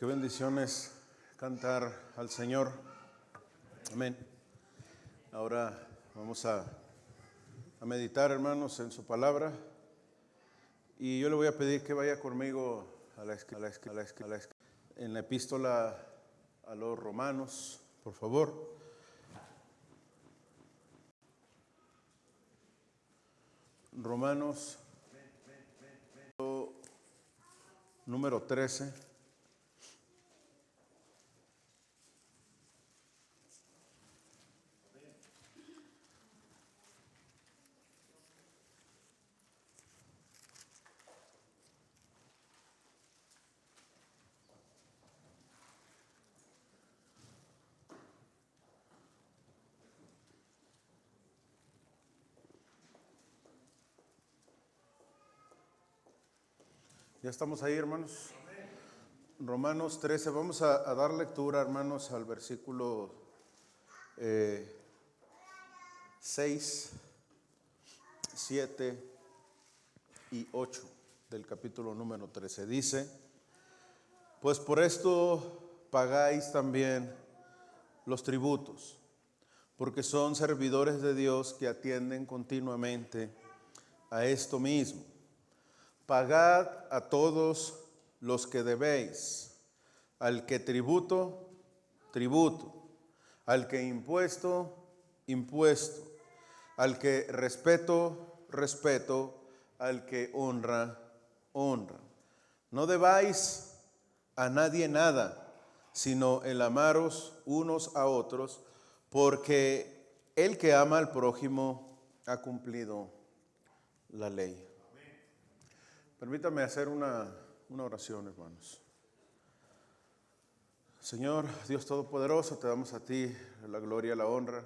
Qué bendiciones cantar al Señor. Amén. Ahora vamos a meditar, hermanos, en su palabra. Y yo le voy a pedir que vaya conmigo en la epístola a los Romanos, por favor. Romanos número 13. Ya estamos ahí, hermanos. Romanos 13. Vamos a dar lectura, hermanos, al versículo 6, 7 y 8 del capítulo número 13. Dice: pues por esto pagáis también los tributos, porque son servidores de Dios que atienden continuamente a esto mismo. Pagad a todos los que debéis, al que tributo, tributo, al que impuesto, impuesto, al que respeto, respeto, al que honra, honra. No debáis a nadie nada, sino el amaros unos a otros, porque el que ama al prójimo ha cumplido la ley. Permítame hacer una oración, hermanos. Señor, Dios Todopoderoso, te damos a ti la gloria y la honra.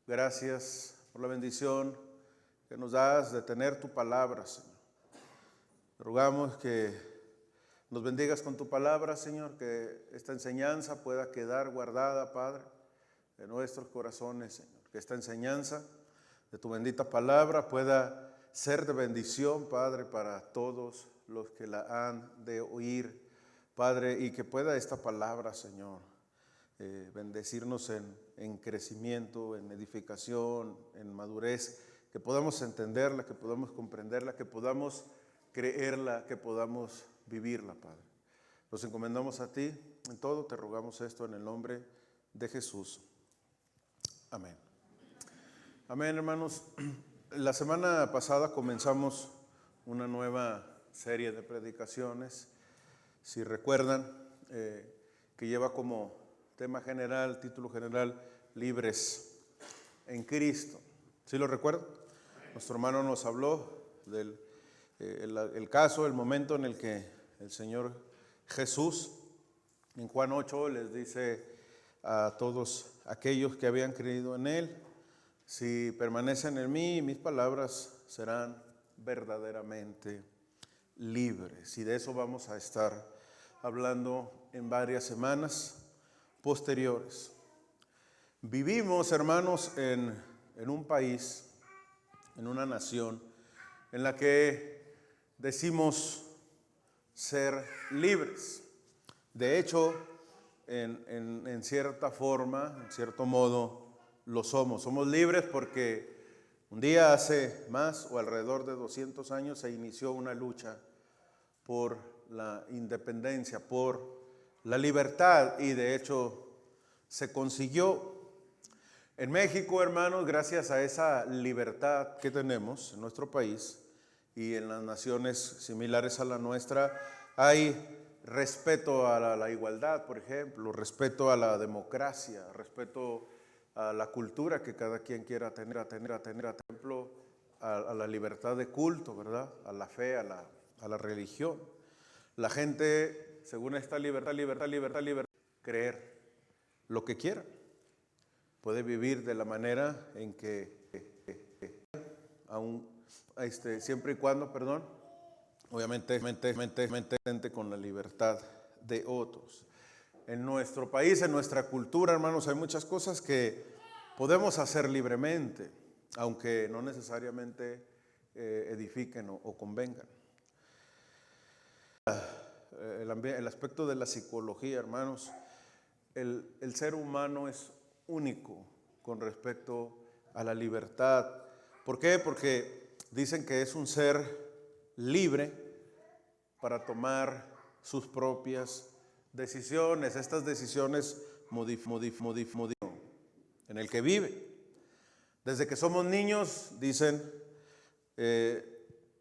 Gracias por la bendición que nos das de tener tu palabra, Señor. Te rogamos que nos bendigas con tu palabra, Señor, que esta enseñanza pueda quedar guardada, Padre, en nuestros corazones, Señor. Que esta enseñanza de tu bendita palabra pueda ser de bendición, Padre, para todos los que la han de oír, Padre, y que pueda esta palabra, Señor, bendecirnos en crecimiento, en edificación, en madurez, que podamos entenderla, que podamos comprenderla, que podamos creerla, que podamos vivirla, Padre. Nos encomendamos a ti en todo, te rogamos esto en el nombre de Jesús. Amén. Amén, hermanos. La semana pasada comenzamos una nueva serie de predicaciones, si recuerdan, que lleva como tema general, título general, Libres en Cristo. ¿Sí lo recuerdan? Nuestro hermano nos habló del el caso, el momento en el que el Señor Jesús, en Juan 8, les dice a todos aquellos que habían creído en Él: si permanecen en mí, mis palabras serán verdaderamente libres. Y de eso vamos a estar hablando en varias semanas posteriores. Vivimos, hermanos, en un país, en una nación, en la que decimos ser libres. De hecho, en cierta forma, en cierto modo, lo somos. Somos libres porque un día hace más o alrededor de 200 años se inició una lucha por la independencia, por la libertad, y de hecho se consiguió. En México, hermanos, gracias a esa libertad que tenemos en nuestro país y en las naciones similares a la nuestra, hay respeto a la igualdad, por ejemplo, respeto a la democracia, respeto a la cultura que cada quien quiera tener, ejemplo, a la libertad de culto, ¿verdad? A la fe, a la religión. La gente, según esta libertad, creer lo que quiera. Puede vivir de la manera en que, siempre y cuando, obviamente, con la libertad de otros. En nuestro país, en nuestra cultura, hermanos, hay muchas cosas que podemos hacer libremente, aunque no necesariamente edifiquen o convengan. el aspecto de la psicología, hermanos, el ser humano es único con respecto a la libertad. ¿Por qué? Porque dicen que es un ser libre para tomar sus propias decisiones. Estas decisiones en el que vive. Desde que somos niños, dicen,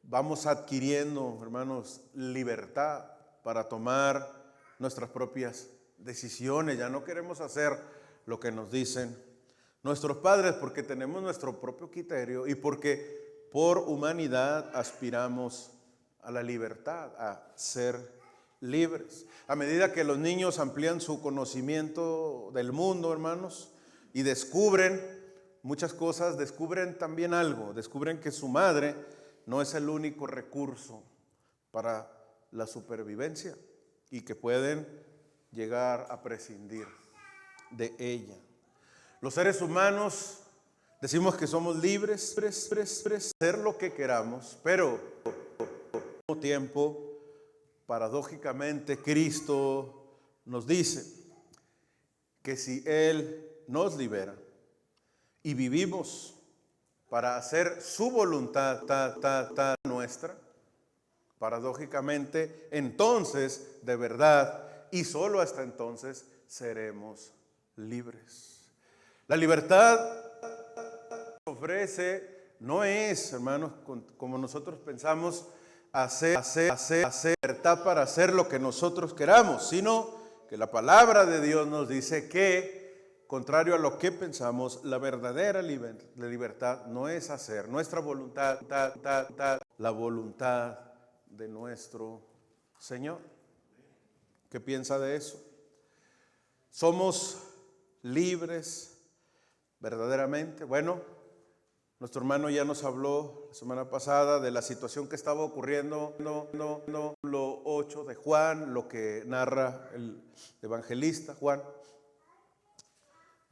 vamos adquiriendo, hermanos, libertad para tomar nuestras propias decisiones. Ya no queremos hacer lo que nos dicen nuestros padres, porque tenemos nuestro propio criterio y porque por humanidad aspiramos a la libertad, a ser libres. A medida que los niños amplían su conocimiento del mundo, hermanos, y descubren muchas cosas, descubren también algo, descubren que su madre no es el único recurso para la supervivencia y que pueden llegar a prescindir de ella. Los seres humanos decimos que somos libres, hacer lo que queramos, pero al mismo tiempo, paradójicamente, Cristo nos dice que si Él nos libera y vivimos para hacer su voluntad nuestra, paradójicamente, entonces, de verdad, y solo hasta entonces, seremos libres. La libertad que ofrece no es, hermanos, como nosotros pensamos, hacer libertad para hacer lo que nosotros queramos, sino que la palabra de Dios nos dice que, contrario a lo que pensamos, la verdadera libertad no es hacer nuestra voluntad, la voluntad de nuestro Señor. ¿Qué piensa de eso? Somos libres verdaderamente. Bueno, nuestro hermano ya nos habló la semana pasada de la situación que estaba ocurriendo, lo 8 de Juan, lo que narra el evangelista Juan.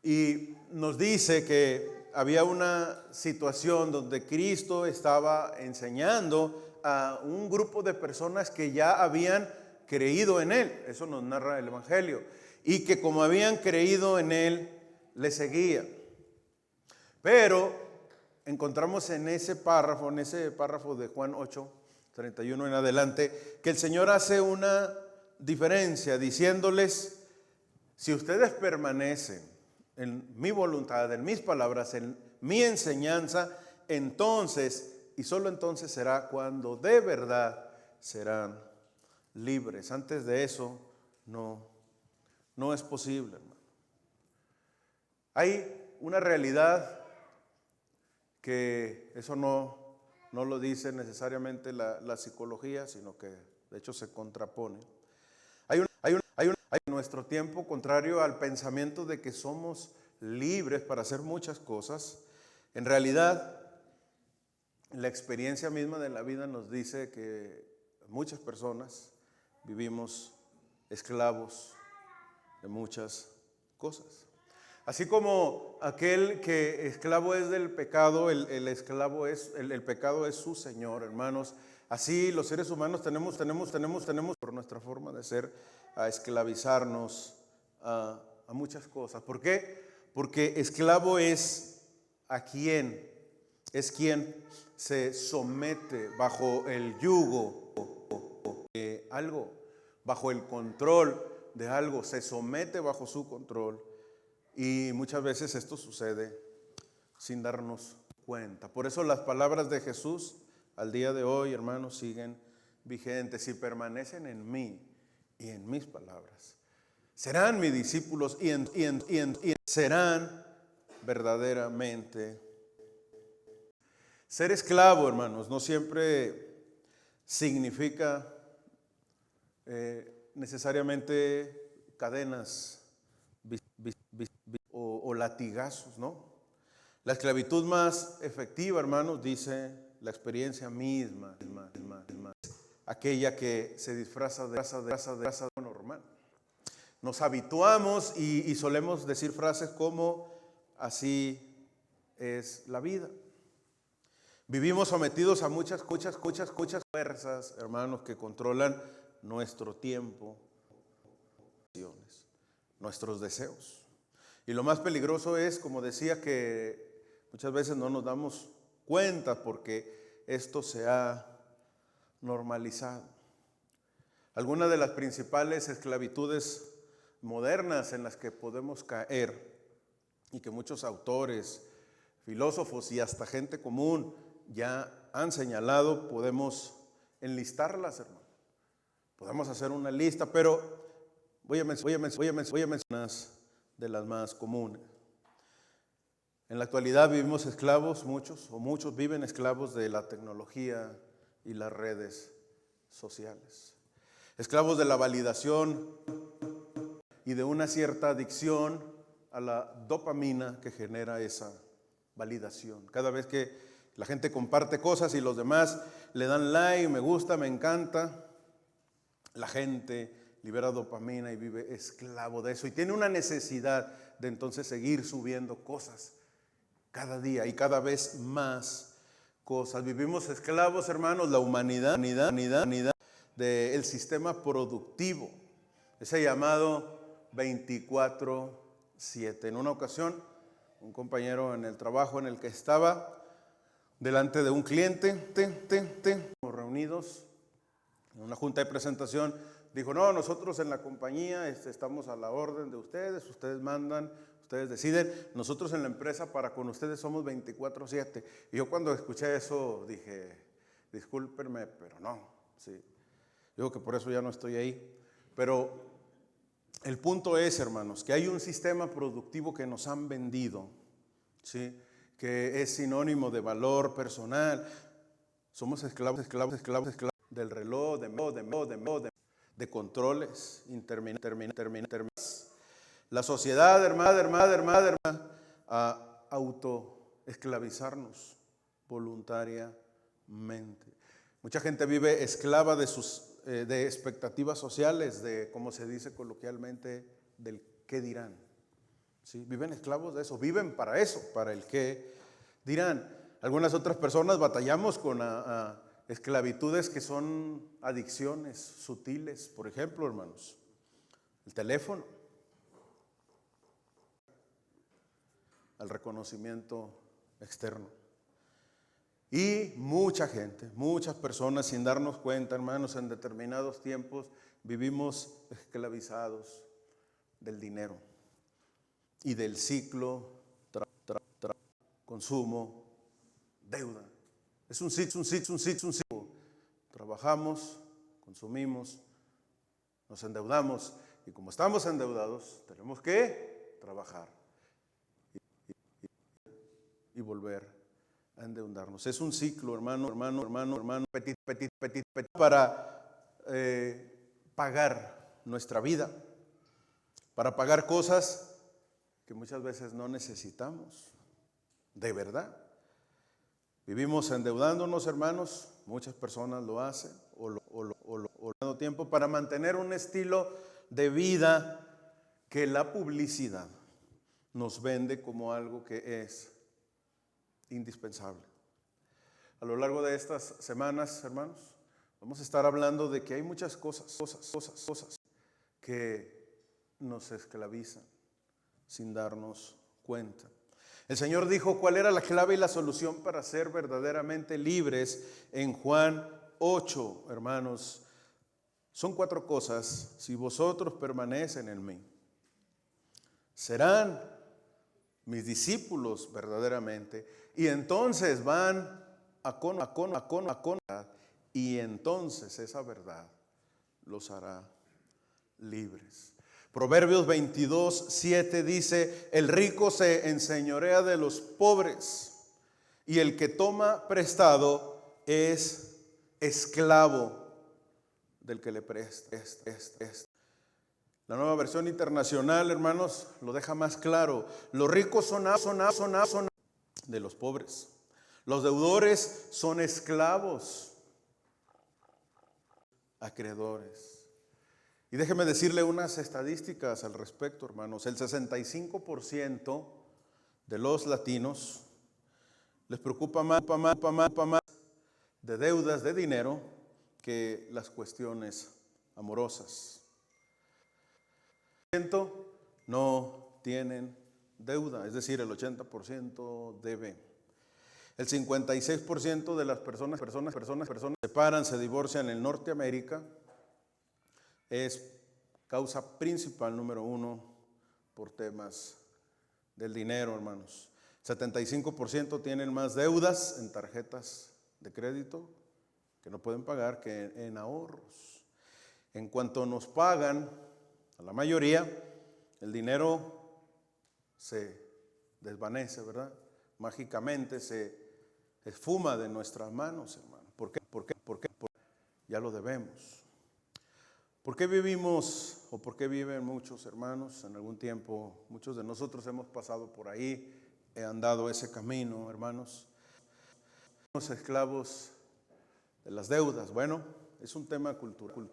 Y nos dice que había una situación donde Cristo estaba enseñando a un grupo de personas que ya habían creído en Él. Eso nos narra el Evangelio. Y que como habían creído en Él, le seguían. Pero encontramos en ese párrafo de Juan 8, 31 en adelante, que el Señor hace una diferencia diciéndoles, si ustedes permanecen en mi voluntad, en mis palabras, en mi enseñanza, entonces, y solo entonces será cuando de verdad serán libres. Antes de eso, no es posible, hermano. Hay una realidad que eso no lo dice necesariamente la psicología, sino que de hecho se contrapone. Hay en nuestro tiempo, contrario al pensamiento de que somos libres para hacer muchas cosas, en realidad la experiencia misma de la vida nos dice que muchas personas vivimos esclavos de muchas cosas. Así como aquel que esclavo es del pecado, el pecado es su señor, hermanos. Así los seres humanos tenemos por nuestra forma de ser a esclavizarnos a muchas cosas. ¿Por qué? Porque esclavo es quien se somete bajo el yugo de algo, bajo el control de algo, se somete bajo su control. Y muchas veces esto sucede sin darnos cuenta. Por eso las palabras de Jesús al día de hoy, hermanos, siguen vigentes. Si permanecen en mí y en mis palabras, serán mis discípulos y serán verdaderamente. Ser esclavo, hermanos, no siempre significa necesariamente cadenas o latigazos, ¿no? La esclavitud más efectiva, hermanos, dice la experiencia misma, aquella que se disfraza de normal. Nos habituamos y solemos decir frases como, así es la vida. Vivimos sometidos a muchas fuerzas, hermanos, que controlan nuestro tiempo, nuestros deseos. Y lo más peligroso es, como decía, que muchas veces no nos damos cuenta porque esto se ha normalizado. Algunas de las principales esclavitudes modernas en las que podemos caer y que muchos autores, filósofos y hasta gente común ya han señalado, podemos enlistarlas, hermano. Podemos hacer una lista, pero voy a mencionar unas de las más comunes. En la actualidad vivimos esclavos, muchos viven esclavos de la tecnología y las redes sociales. Esclavos de la validación y de una cierta adicción a la dopamina que genera esa validación. Cada vez que la gente comparte cosas y los demás le dan like, me gusta, me encanta, la gente libera dopamina y vive esclavo de eso y tiene una necesidad de entonces seguir subiendo cosas cada día y cada vez más cosas. Vivimos esclavos, hermanos, la humanidad del sistema productivo, ese llamado 24/7. En una ocasión, un compañero en el trabajo en el que estaba, delante de un cliente, reunidos en una junta de presentación, dijo, no, nosotros en la compañía estamos a la orden de ustedes, ustedes mandan, ustedes deciden, nosotros en la empresa para con ustedes somos 24/7. Y yo cuando escuché eso dije, discúlpenme, pero no, sí. Digo que por eso ya no estoy ahí. Pero el punto es, hermanos, que hay un sistema productivo que nos han vendido, ¿sí? Que es sinónimo de valor personal. Somos esclavos del reloj, de controles interminables. La sociedad, hermana, a autoesclavizarnos voluntariamente. Mucha gente vive esclava de sus de expectativas sociales, de, como se dice coloquialmente, del qué dirán. ¿Sí? Viven esclavos de eso, viven para eso, para el qué dirán. Algunas otras personas batallamos con esclavitudes que son adicciones sutiles. Por ejemplo, hermanos, el teléfono, al reconocimiento externo. Y mucha gente, muchas personas sin darnos cuenta, hermanos, en determinados tiempos vivimos esclavizados del dinero y del ciclo consumo, deuda. Es un ciclo. Trabajamos, consumimos, nos endeudamos y como estamos endeudados tenemos que trabajar y volver a endeudarnos. Es un ciclo, hermano, petit, para pagar nuestra vida, para pagar cosas que muchas veces no necesitamos, de verdad. Vivimos endeudándonos, hermanos, muchas personas lo hacen, o dando tiempo para mantener un estilo de vida que la publicidad nos vende como algo que es indispensable. A lo largo de estas semanas, hermanos, vamos a estar hablando de que hay muchas cosas que nos esclavizan sin darnos cuenta. El Señor dijo cuál era la clave y la solución para ser verdaderamente libres en Juan 8, hermanos. Son 4 cosas. Si vosotros permanecen en mí, serán mis discípulos verdaderamente. Y entonces van a y entonces esa verdad los hará libres. Proverbios 22:7 dice, el rico se enseñorea de los pobres y el que toma prestado es esclavo del que le presta. La Nueva Versión Internacional, hermanos, lo deja más claro. Los ricos son de los pobres. Los deudores son esclavos, acreedores. Y déjeme decirle unas estadísticas al respecto, hermanos. El 65% de los latinos les preocupa más de deudas de dinero que las cuestiones amorosas. No tienen deuda, es decir, el 80% debe. El 56% de las personas se separan, se divorcian en Norteamérica, es causa principal número 1 por temas del dinero, hermanos. 75% tienen más deudas en tarjetas de crédito que no pueden pagar que en ahorros. En cuanto nos pagan, a la mayoría, el dinero se desvanece, ¿verdad? Mágicamente se esfuma de nuestras manos, hermano. ¿Por qué? Porque ya lo debemos. ¿Por qué vivimos o por qué viven muchos hermanos? En algún tiempo, muchos de nosotros hemos pasado por ahí, he andado ese camino, hermanos. Somos esclavos de las deudas. Bueno, es un tema cultural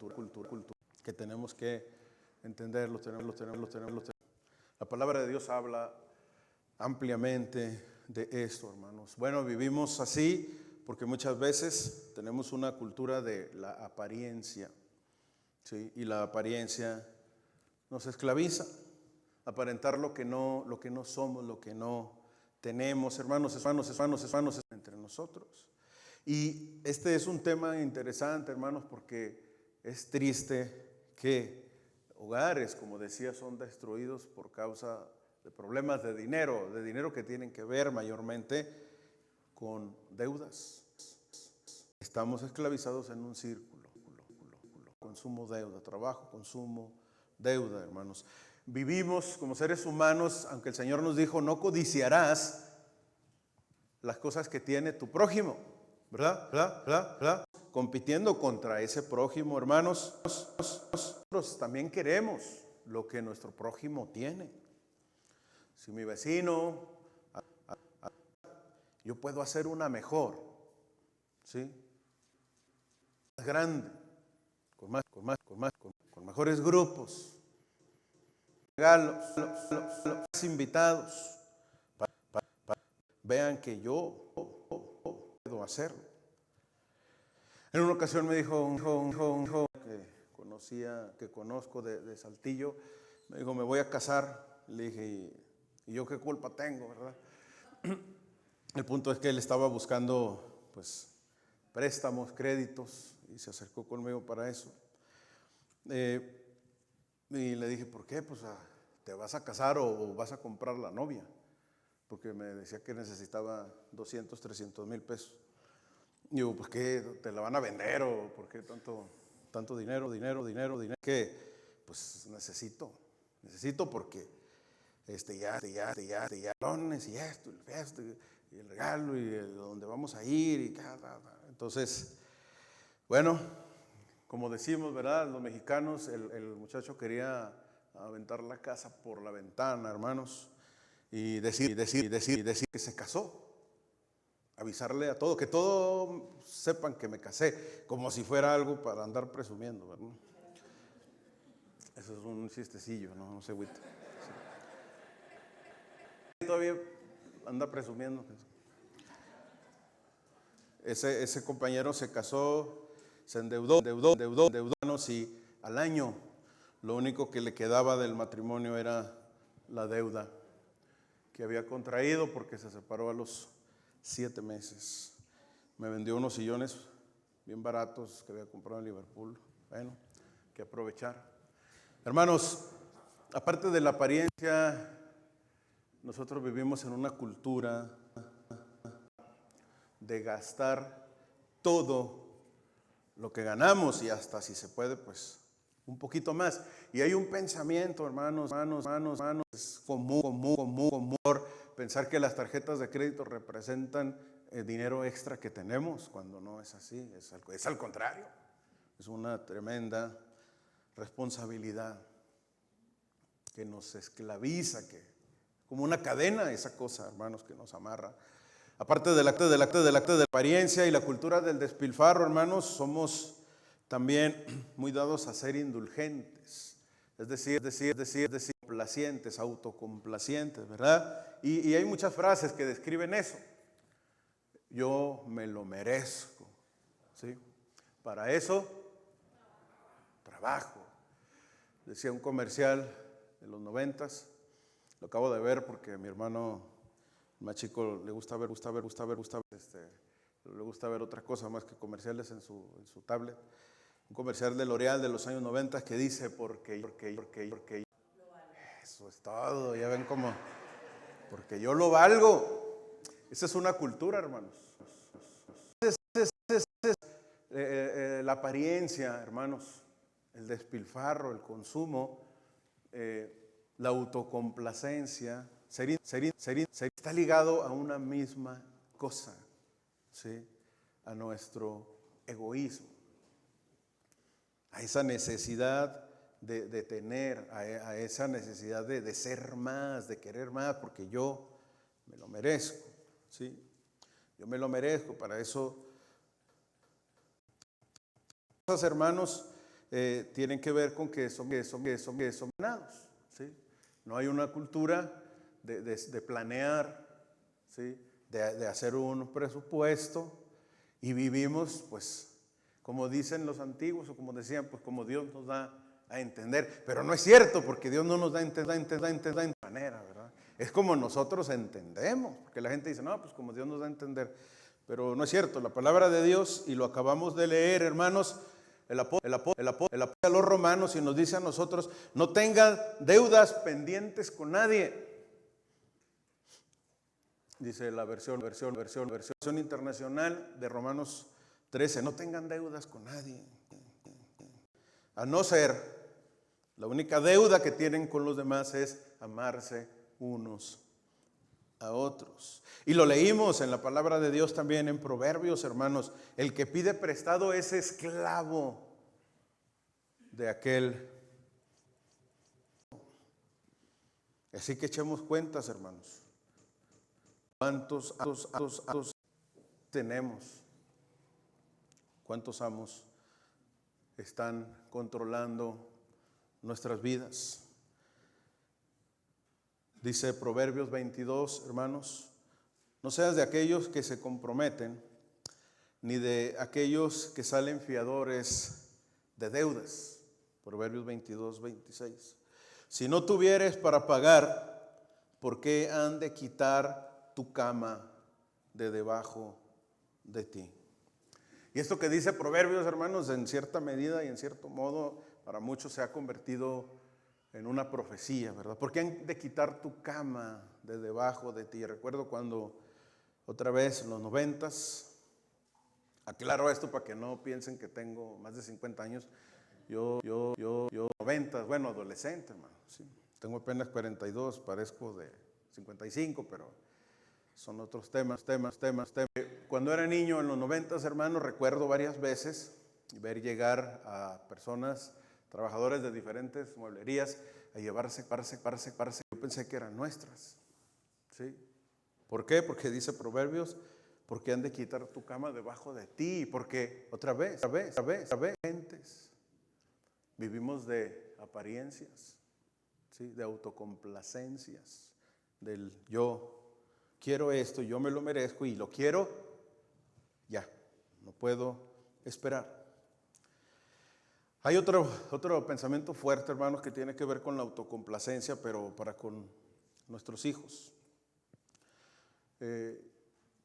que tenemos que entenderlo. La palabra de Dios habla ampliamente de esto, hermanos. Bueno, vivimos así porque muchas veces tenemos una cultura de la apariencia, ¿sí? Y la apariencia nos esclaviza, aparentar lo que no somos, lo que no tenemos, hermanos, entre nosotros. Y este es un tema interesante, hermanos, porque es triste que hogares, como decía, son destruidos por causa de problemas de dinero que tienen que ver mayormente con deudas. Estamos esclavizados en un círculo, consumo, deuda, trabajo, consumo, deuda, hermanos. Vivimos como seres humanos, aunque el Señor nos dijo, no codiciarás las cosas que tiene tu prójimo, ¿verdad? Compitiendo contra ese prójimo, hermanos. Nosotros también queremos lo que nuestro prójimo tiene. Si mi vecino, yo puedo hacer una mejor, ¿sí? Más grande, con mejores grupos, regalos, más invitados, vean que yo puedo hacerlo. En una ocasión me dijo un hijo que conozco de Saltillo, me dijo, me voy a casar. Le dije, ¿y yo qué culpa tengo, verdad? El punto es que él estaba buscando, pues, préstamos, créditos, y se acercó conmigo para eso. Y le dije, ¿por qué? Pues, ¿te vas a casar o vas a comprar la novia? Porque me decía que necesitaba 200, 300 mil pesos. Y digo, pues, ¿qué? ¿Te la van a vender o por qué tanto dinero? Que, pues, necesito porque ya dones y esto, y el regalo y donde vamos a ir y entonces, bueno, como decimos, ¿verdad? Los mexicanos, el muchacho quería aventar la casa por la ventana, hermanos, y decir que se casó. Avisarle a todo, que todos sepan que me casé, como si fuera algo para andar presumiendo, ¿verdad? Eso es un chistecillo, no se agüite. Sí. Todavía anda presumiendo. Ese compañero se casó, se endeudó, y al año lo único que le quedaba del matrimonio era la deuda que había contraído porque se separó a los 7 meses. Me vendió unos sillones bien baratos que había comprado en Liverpool. Bueno, que aprovechar. Hermanos, aparte de la apariencia, nosotros vivimos en una cultura de gastar todo lo que ganamos y hasta si se puede, pues un poquito más. Y hay un pensamiento, hermanos, es común pensar que las tarjetas de crédito representan el dinero extra que tenemos, cuando no es así, es al contrario. Es una tremenda responsabilidad que nos esclaviza, que como una cadena esa cosa, hermanos, que nos amarra. Aparte del acto de apariencia y la cultura del despilfarro, hermanos, somos también muy dados a ser indulgentes, es decir, complacientes, autocomplacientes, ¿verdad? Y hay muchas frases que describen eso. Yo me lo merezco, ¿sí? Para eso trabajo. Decía un comercial de los 90s, lo acabo de ver porque a mi hermano más chico le gusta ver, le gusta ver otra cosa más que comerciales en su tablet. Un comercial de L'Oreal de los años 90 que dice, porque eso es todo, ya ven cómo, porque yo lo valgo. Esa es una cultura, hermanos. La apariencia, hermanos, el despilfarro, el consumo, la autocomplacencia, está ligado a una misma cosa, ¿sí? A nuestro egoísmo, a esa necesidad de tener, a esa necesidad de ser más, de querer más, porque yo me lo merezco, ¿sí? Yo me lo merezco. Para eso, los hermanos tienen que ver con que son ganados, ¿sí? No hay una cultura de planear, ¿sí? De hacer un presupuesto, y vivimos, pues, como dicen los antiguos, o como decían, pues como Dios nos da a entender. Pero no es cierto, porque Dios no nos da a entender de manera, ¿verdad? Es como nosotros entendemos, porque la gente dice, no, pues como Dios nos da a entender. Pero no es cierto. La palabra de Dios, y lo acabamos de leer, hermanos, el apóstol a los romanos y nos dice a nosotros, no tengan deudas pendientes con nadie. Dice la versión internacional de Romanos 13, no tengan deudas con nadie. A no ser, la única deuda que tienen con los demás es amarse unos a otros. Y lo leímos en la palabra de Dios también en Proverbios, hermanos. El que pide prestado es esclavo de aquel. Así que echemos cuentas, hermanos. ¿Cuántos tenemos? ¿Cuántos amos están controlando nuestras vidas? Dice Proverbios 22, hermanos, no seas de aquellos que se comprometen, ni de aquellos que salen fiadores de deudas. Proverbios 22, 26. Si no tuvieres para pagar, ¿por qué han de quitar tu cama de debajo de ti? Y esto que dice Proverbios, hermanos, en cierta medida y en cierto modo, para muchos se ha convertido en una profecía, ¿verdad? ¿Por qué han de quitar tu cama de debajo de ti? Recuerdo cuando, otra vez, en los 90s, aclaro esto para que no piensen que tengo más de 50 años, yo 90, bueno, adolescente, hermano, ¿sí? Tengo apenas 42, parezco de 55, pero son otros temas. Cuando era niño en los 90s, hermanos, recuerdo varias veces ver llegar a personas, trabajadores de diferentes mueblerías, a llevarse. Yo pensé que eran nuestras, ¿sí? ¿Por qué? Porque dice Proverbios, porque han de quitar tu cama debajo de ti, porque otra vez, gentes, vivimos de apariencias, ¿sí? De autocomplacencias, del yo quiero esto, yo me lo merezco y lo quiero ya, no puedo esperar. Hay otro pensamiento fuerte, hermanos, que tiene que ver con la autocomplacencia, pero para con nuestros hijos.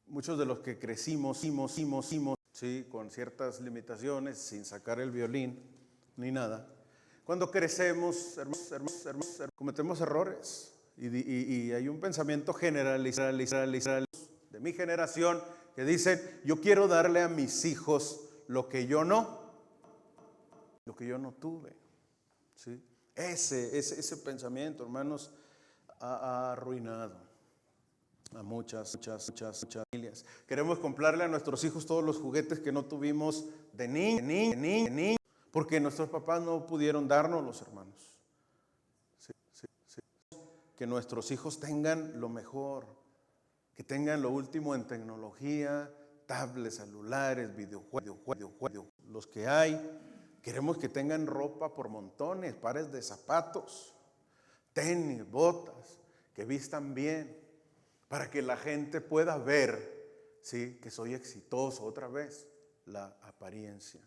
Muchos de los que crecimos, ¿sí? Con ciertas limitaciones, sin sacar el violín ni nada, cuando crecemos, hermanos, cometemos errores. Y hay un pensamiento generalizado de mi generación que dicen, yo quiero darle a mis hijos lo que yo no tuve, ¿sí? Ese pensamiento, hermanos, ha arruinado a muchas familias. Queremos comprarle a nuestros hijos todos los juguetes que no tuvimos de niño, porque nuestros papás no pudieron darnos, los hermanos. Que nuestros hijos tengan lo mejor, que tengan lo último en tecnología, tablets, celulares, videojuegos, los que hay. Queremos que tengan ropa por montones, pares de zapatos, tenis, botas, que vistan bien, para que la gente pueda ver, ¿sí? Que soy exitoso. Otra vez, la apariencia,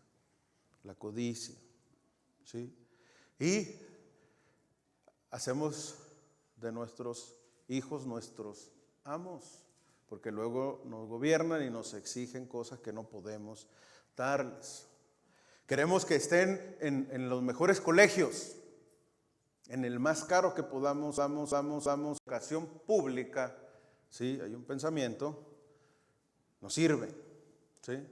la codicia, ¿sí? Y hacemos de nuestros hijos nuestros amos, porque luego nos gobiernan y nos exigen cosas que no podemos darles. Queremos que estén en los mejores colegios, en el más caro que podamos, damos educación pública, ¿sí? Hay un pensamiento, nos sirve, ¿sí?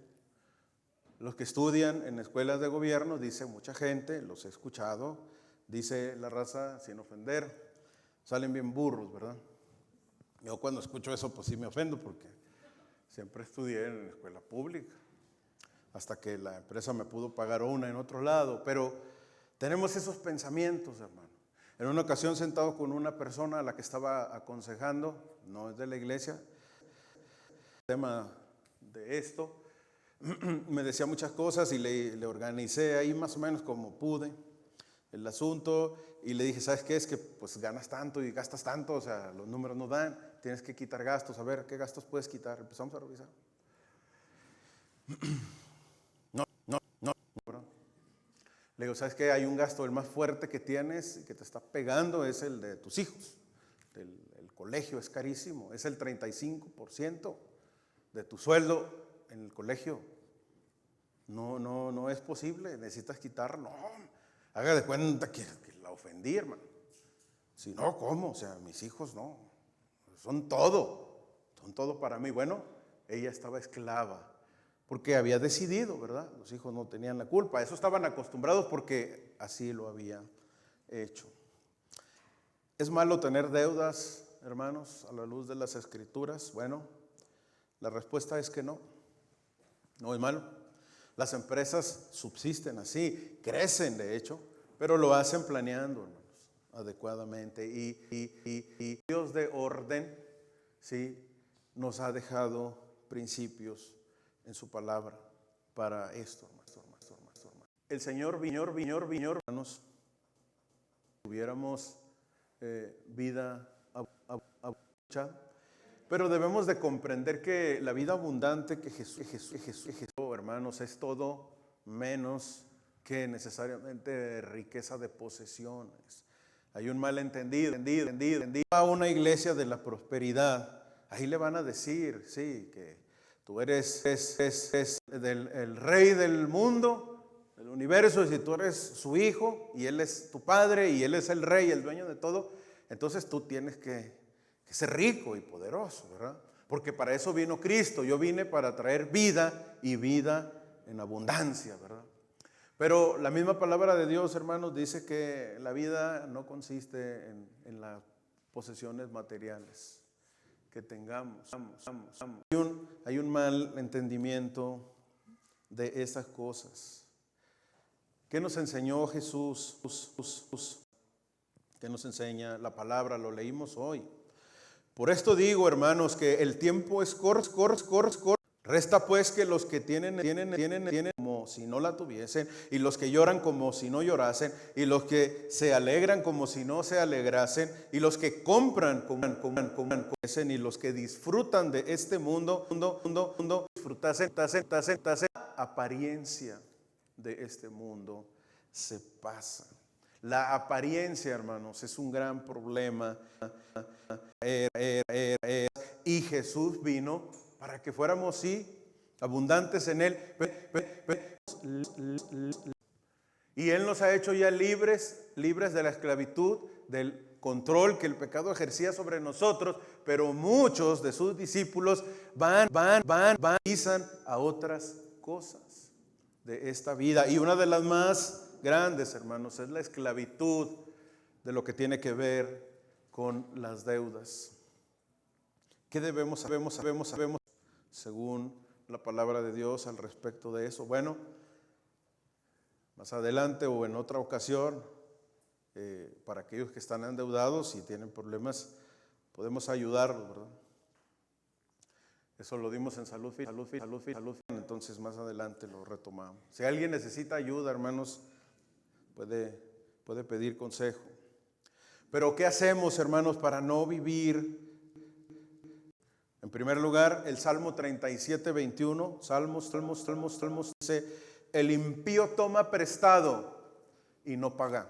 Los que estudian en escuelas de gobierno, dice mucha gente, los he escuchado, dice la raza sin ofender, salen bien burros, ¿verdad? Yo cuando escucho eso, pues sí me ofendo porque siempre estudié en escuela pública, hasta que la empresa me pudo pagar una en otro lado, pero tenemos esos pensamientos, hermano. En una ocasión sentado con una persona a la que estaba aconsejando, no es de la iglesia, el tema de esto, me decía muchas cosas y le organicé ahí más o menos como pude el asunto y le dije, ¿sabes qué? Es que pues ganas tanto y gastas tanto, o sea, los números no dan, tienes que quitar gastos, a ver, ¿qué gastos puedes quitar? Empezamos a revisar. No. Le digo, ¿sabes qué? Hay un gasto, el más fuerte que tienes y que te está pegando es el de tus hijos. El colegio es carísimo, es el 35% de tu sueldo en el colegio. No es posible, necesitas quitar, no, haga de cuenta que la ofendí, hermano. Si no, ¿cómo? O sea, mis hijos no, son todo para mí. Bueno, ella estaba esclava, porque había decidido, ¿verdad? Los hijos no tenían la culpa, eso estaban acostumbrados porque así lo había hecho. ¿Es malo tener deudas, hermanos, a la luz de las Escrituras? Bueno, la respuesta es que no es malo. Las empresas subsisten así, crecen de hecho, pero lo hacen planeando, hermanos, adecuadamente. Y Dios de orden, ¿sí? Nos ha dejado principios en su palabra para esto, hermanos. El Señor, hermanos, tuviéramos vida abundante, pero debemos de comprender que la vida abundante que Jesús, hermanos, es todo menos que necesariamente riqueza de posesiones. Hay un malentendido. A una iglesia de la prosperidad, ahí le van a decir, sí, que tú eres el rey del mundo, del universo, y si tú eres su hijo, y él es tu padre, y él es el rey, el dueño de todo, entonces tú tienes que ser rico y poderoso, ¿verdad? Porque para eso vino Cristo. Yo vine para traer vida y vida en abundancia, ¿verdad? Pero la misma palabra de Dios, hermanos, dice que la vida no consiste en las posesiones materiales que tengamos. Hay un mal entendimiento de esas cosas. ¿Qué nos enseñó Jesús? ¿Qué nos enseña la palabra? Lo leímos hoy. Por esto digo, hermanos, que el tiempo es corto. Resta pues que los que tienen como si no la tuviesen, y los que lloran como si no llorasen, y los que se alegran como si no se alegrasen, y los que compran y los que disfrutan de este mundo disfrutasen apariencia de este mundo se pasa. La apariencia, hermanos, es un gran problema. Y Jesús vino para que fuéramos, sí, abundantes en Él. Y Él nos ha hecho ya libres de la esclavitud, del control que el pecado ejercía sobre nosotros, pero muchos de sus discípulos van a otras cosas de esta vida. Y una de las más grandes, hermanos, es la esclavitud de lo que tiene que ver con las deudas. ¿Qué sabemos según la palabra de Dios al respecto de eso? Bueno, más adelante o en otra ocasión, para aquellos que están endeudados y tienen problemas, podemos ayudarlos, ¿verdad? Eso lo dimos en salud, entonces más adelante lo retomamos. Si alguien necesita ayuda, hermanos, puede pedir consejo. Pero ¿qué hacemos, hermanos, para no vivir? En primer lugar, el Salmo 37, 21, Salmos, dice, el impío toma prestado y no paga.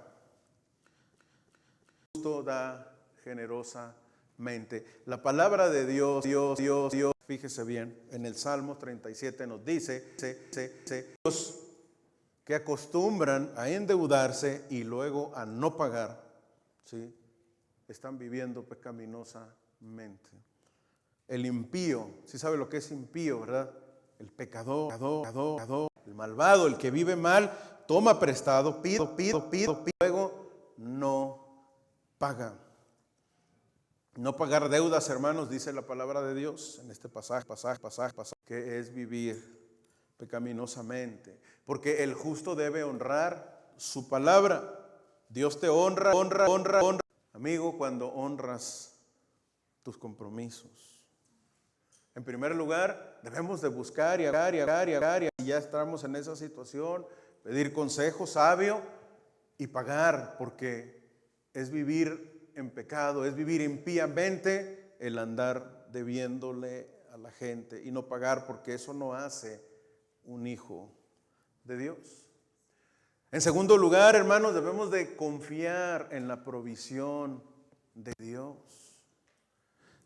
Justo da generosamente. La palabra de Dios, fíjese bien, en el Salmo 37 nos dice, Dios que acostumbran a endeudarse y luego a no pagar, ¿sí? Están viviendo pecaminosamente. El impío, ¿sí sabe lo que es impío, verdad? El pecador, el malvado, el que vive mal, toma prestado, pide, luego no paga. No pagar deudas, hermanos, dice la palabra de Dios en este pasaje, que es vivir pecaminosamente. Porque el justo debe honrar su palabra. Dios te honra. Amigo, cuando honras tus compromisos. En primer lugar, debemos de buscar y ya estamos en esa situación, pedir consejo sabio y pagar, porque es vivir en pecado, es vivir impíamente el andar debiéndole a la gente y no pagar, porque eso no hace un hijo de Dios. En segundo lugar, hermanos, debemos de confiar en la provisión de Dios.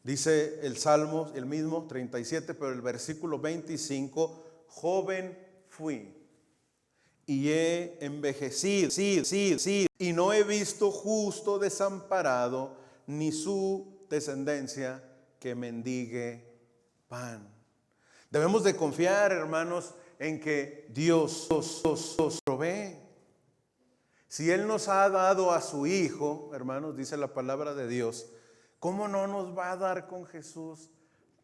Dice el Salmo, el mismo 37, pero el versículo 25, joven fui y he envejecido, y no he visto justo desamparado, ni su descendencia que mendigue pan. Debemos de confiar, hermanos, en que Dios nos provee. Si Él nos ha dado a su Hijo, hermanos, dice la palabra de Dios, ¿cómo no nos va a dar con Jesús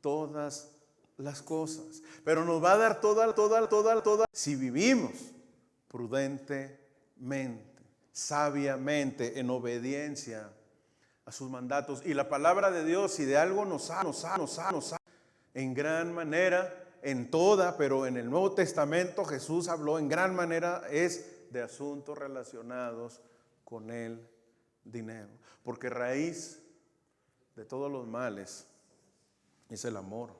todas las cosas? Pero nos va a dar toda, si vivimos prudentemente, sabiamente, en obediencia a sus mandatos. Y la palabra de Dios, si de algo nos ha en gran manera, en toda, pero en el Nuevo Testamento Jesús habló en gran manera, es de asuntos relacionados con el dinero. Porque raíz de todos los males es el amor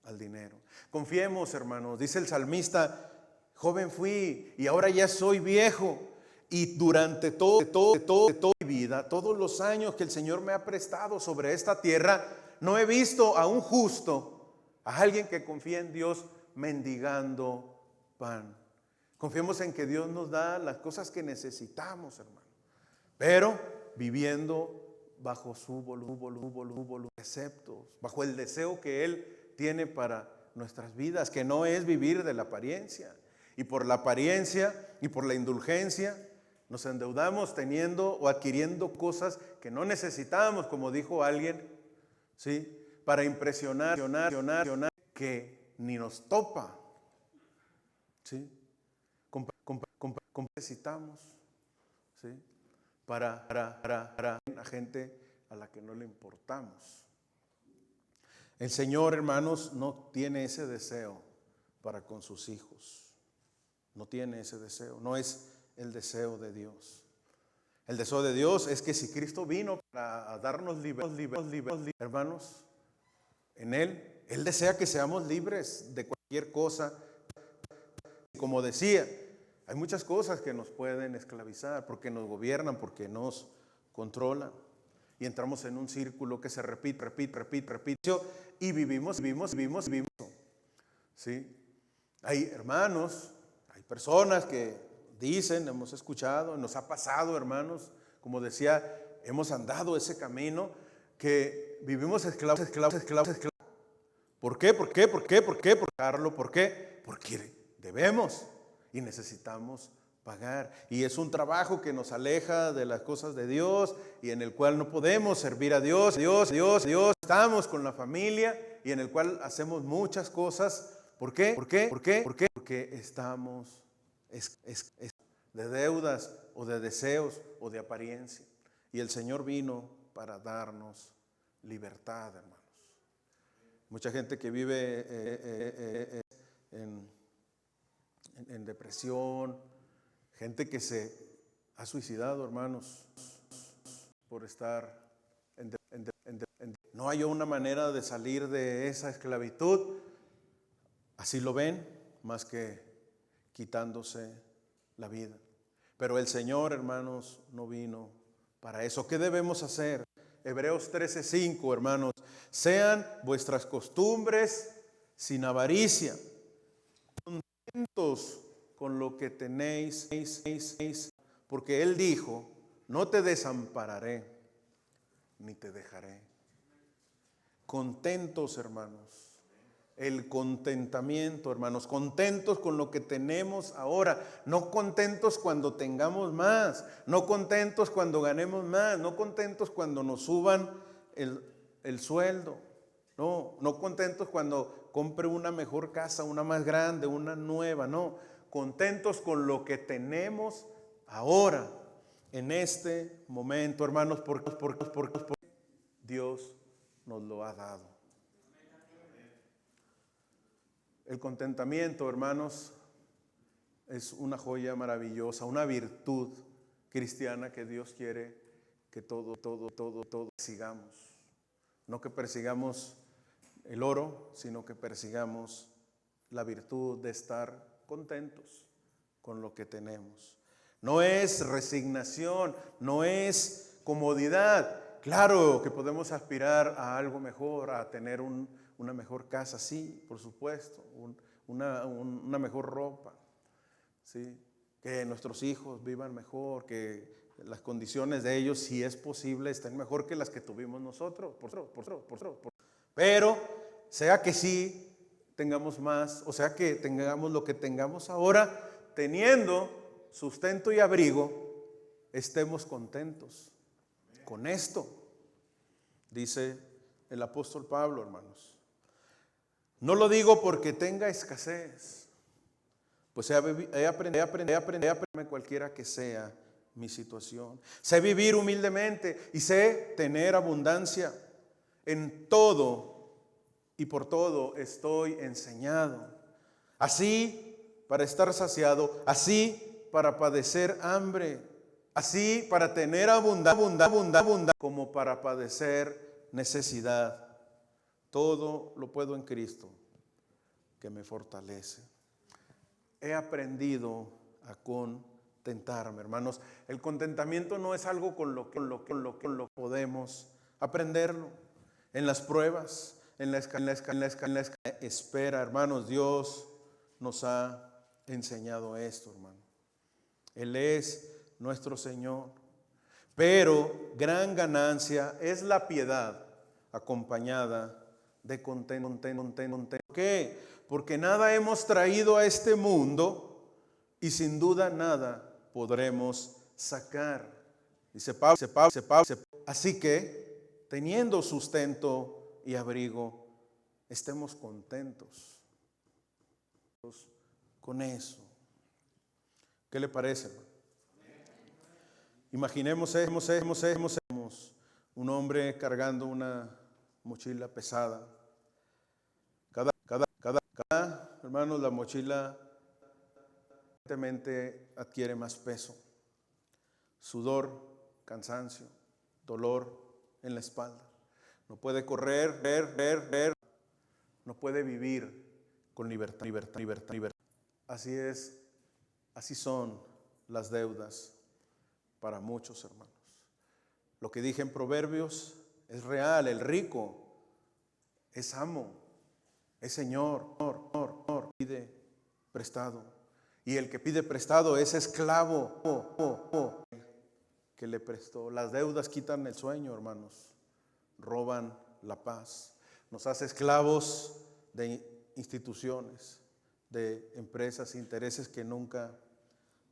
al dinero. Confiemos, hermanos, dice el salmista, joven fui y ahora ya soy viejo, y durante toda mi vida, todos los años que el Señor me ha prestado sobre esta tierra, no he visto a un justo, a alguien que confía en Dios mendigando pan. Confiemos en que Dios nos da las cosas que necesitamos, hermano, pero viviendo bajo su preceptos, bajo el deseo que Él tiene para nuestras vidas, que no es vivir de la apariencia. Y por la apariencia y por la indulgencia nos endeudamos teniendo o adquiriendo cosas que no necesitamos, como dijo alguien, ¿sí? Para impresionar, que ni nos topa, ¿sí? Necesitamos, ¿sí? Para la gente a la que no le importamos. El Señor, hermanos, no tiene ese deseo para con sus hijos. No tiene ese deseo, no es el deseo de Dios. El deseo de Dios es que si Cristo vino para darnos libertad, hermanos, en Él desea que seamos libres de cualquier cosa. Como decía, hay muchas cosas que nos pueden esclavizar porque nos gobiernan, porque nos controlan. Y entramos en un círculo que se repite, y vivimos. ¿Sí? Hay hermanos, hay personas que dicen, hemos escuchado, nos ha pasado, hermanos, como decía, hemos andado ese camino que vivimos esclavos. ¿Por qué? ¿Por qué? Porque debemos y necesitamos pagar. Y es un trabajo que nos aleja de las cosas de Dios y en el cual no podemos servir a Dios. Estamos con la familia y en el cual hacemos muchas cosas. ¿Por qué? Porque estamos de deudas o de deseos o de apariencia. Y el Señor vino para darnos libertad, hermanos. Mucha gente que vive en depresión, gente que se ha suicidado, hermanos, por estar no hay una manera de salir de esa esclavitud, así lo ven, más que quitándose la vida. Pero el Señor, hermanos, no vino para eso. ¿Qué debemos hacer? Hebreos 13:5, hermanos. Sean vuestras costumbres sin avaricia, contentos con lo que tenéis, porque Él dijo, no te desampararé, ni te dejaré. Contentos, hermanos. El contentamiento, hermanos, contentos con lo que tenemos ahora, no contentos cuando tengamos más, no contentos cuando ganemos más, no contentos cuando nos suban el sueldo, no contentos cuando compre una mejor casa, una más grande, una nueva, no, contentos con lo que tenemos ahora, en este momento, hermanos, porque Dios nos lo ha dado. El contentamiento, hermanos, es una joya maravillosa, una virtud cristiana que Dios quiere que todo persigamos. No que persigamos el oro, sino que persigamos la virtud de estar contentos con lo que tenemos. No es resignación, no es comodidad. Claro que podemos aspirar a algo mejor, a tener una mejor casa, sí, por supuesto, una mejor ropa, sí, que nuestros hijos vivan mejor, que las condiciones de ellos, si es posible, estén mejor que las que tuvimos nosotros, pero sea que sí tengamos más, o sea que tengamos lo que tengamos ahora, teniendo sustento y abrigo, estemos contentos con esto, dice el apóstol Pablo, hermanos. No lo digo porque tenga escasez, pues he aprendido cualquiera que sea mi situación. Sé vivir humildemente y sé tener abundancia. En todo y por todo estoy enseñado. Así para estar saciado, así para padecer hambre, así para tener abundancia, como para padecer necesidad. Todo lo puedo en Cristo que me fortalece. He aprendido a contentarme, hermanos. El contentamiento no es algo con lo que podemos aprenderlo. En las pruebas, en la espera, hermanos, Dios nos ha enseñado esto, hermano. Él es nuestro Señor. Pero gran ganancia es la piedad acompañada de contentamiento. ¿Por qué? Porque nada hemos traído a este mundo y sin duda nada podremos sacar. Dice Pablo. Así que, teniendo sustento y abrigo, estemos contentos con eso. ¿Qué le parece? Imaginemos un hombre cargando una mochila pesada. Cada hermanos, la mochila evidentemente adquiere más peso. Sudor, cansancio, dolor en la espalda. No puede correr, no puede vivir con libertad. Así son las deudas para muchos hermanos. Lo que dije en Proverbios es real. El rico es amo, es señor, pide prestado. Y el que pide prestado es esclavo que le prestó. Las deudas quitan el sueño, hermanos. Roban la paz. Nos hace esclavos de instituciones, de empresas, intereses que nunca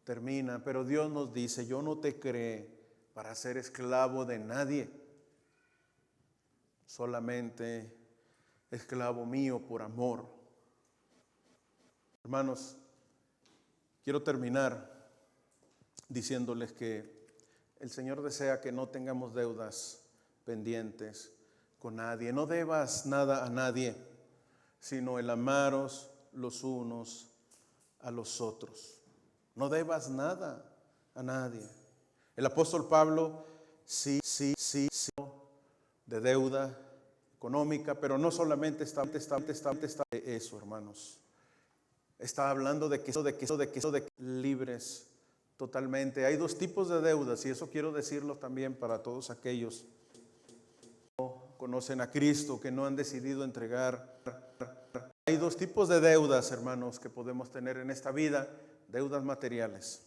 terminan. Pero Dios nos dice, yo no te creé para ser esclavo de nadie. Solamente esclavo mío por amor. Hermanos, quiero terminar diciéndoles que el Señor desea que no tengamos deudas pendientes con nadie. No debas nada a nadie, sino el amaros los unos a los otros. No debas nada a nadie. El apóstol Pablo sí de deuda económica, pero no solamente está eso, hermanos. Está hablando de que libres totalmente. Hay dos tipos de deudas, y eso quiero decirlo también para todos aquellos que no conocen a Cristo, que no han decidido entregar. Hay dos tipos de deudas, hermanos, que podemos tener en esta vida: deudas materiales,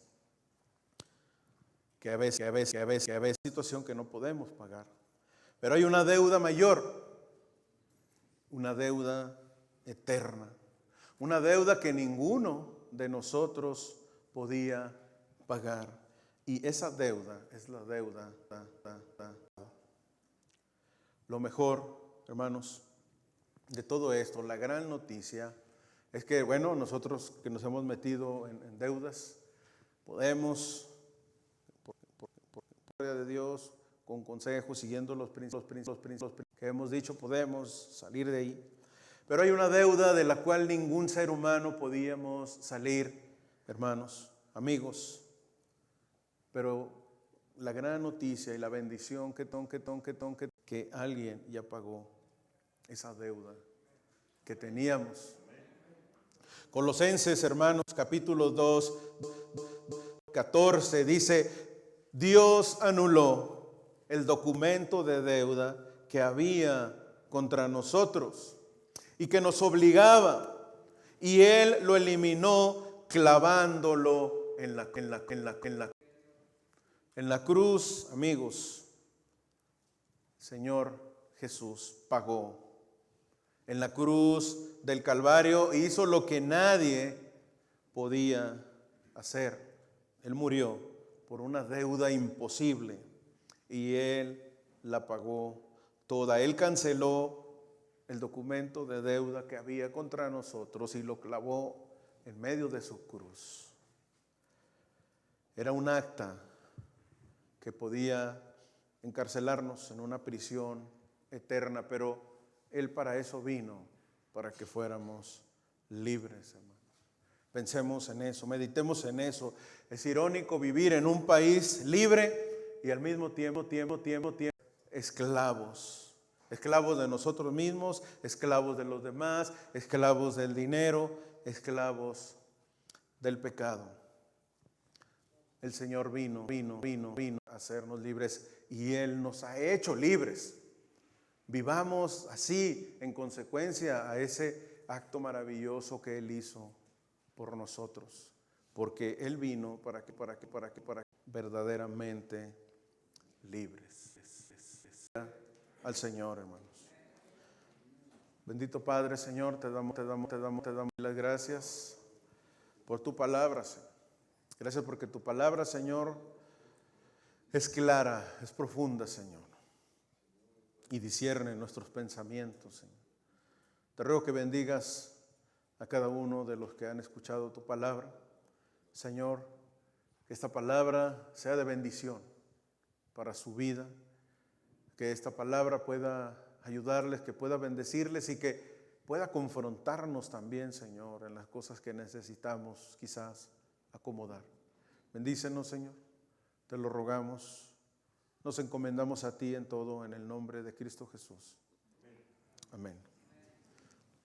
que a veces situación que no podemos pagar. Pero hay una deuda mayor, una deuda eterna, una deuda que ninguno de nosotros podía pagar. Y esa deuda es la deuda. Lo mejor, hermanos, de todo esto, la gran noticia, es que, bueno, nosotros que nos hemos metido en deudas, podemos, por gloria de Dios, con consejos, siguiendo los principios que hemos dicho, podemos salir de ahí. Pero hay una deuda de la cual ningún ser humano podíamos salir, hermanos, amigos. Pero la gran noticia y la bendición que alguien ya pagó esa deuda que teníamos. Colosenses, hermanos, capítulo 2, 14, dice: Dios anuló el documento de deuda que había contra nosotros y que nos obligaba, y Él lo eliminó clavándolo en la cruz. Amigos, Señor Jesús pagó en la cruz del Calvario, hizo lo que nadie podía hacer. Él murió por una deuda imposible y Él la pagó toda. Él canceló el documento de deuda que había contra nosotros y lo clavó en medio de su cruz. Era un acta que podía encarcelarnos en una prisión eterna, pero Él para eso vino, para que fuéramos libres, hermanos. Pensemos en eso, meditemos en eso. Es irónico vivir en un país libre y al mismo tiempo esclavos. Esclavos de nosotros mismos, esclavos de los demás, esclavos del dinero, esclavos del pecado. El Señor vino a hacernos libres y Él nos ha hecho libres. Vivamos así en consecuencia a ese acto maravilloso que Él hizo por nosotros, porque Él vino para que verdaderamente libres. Al Señor, hermanos. Bendito Padre, Señor, te damos las gracias por tu palabra, Señor. Gracias porque tu palabra, Señor, es clara, es profunda, Señor, y discierne nuestros pensamientos, Señor. Te ruego que bendigas a cada uno de los que han escuchado tu palabra. Señor, que esta palabra sea de bendición para su vida, que esta palabra pueda ayudarles, que pueda bendecirles y que pueda confrontarnos también, Señor, en las cosas que necesitamos quizás acomodar. Bendícenos, Señor, te lo rogamos. Nos encomendamos a ti en todo, en el nombre de Cristo Jesús. Amén.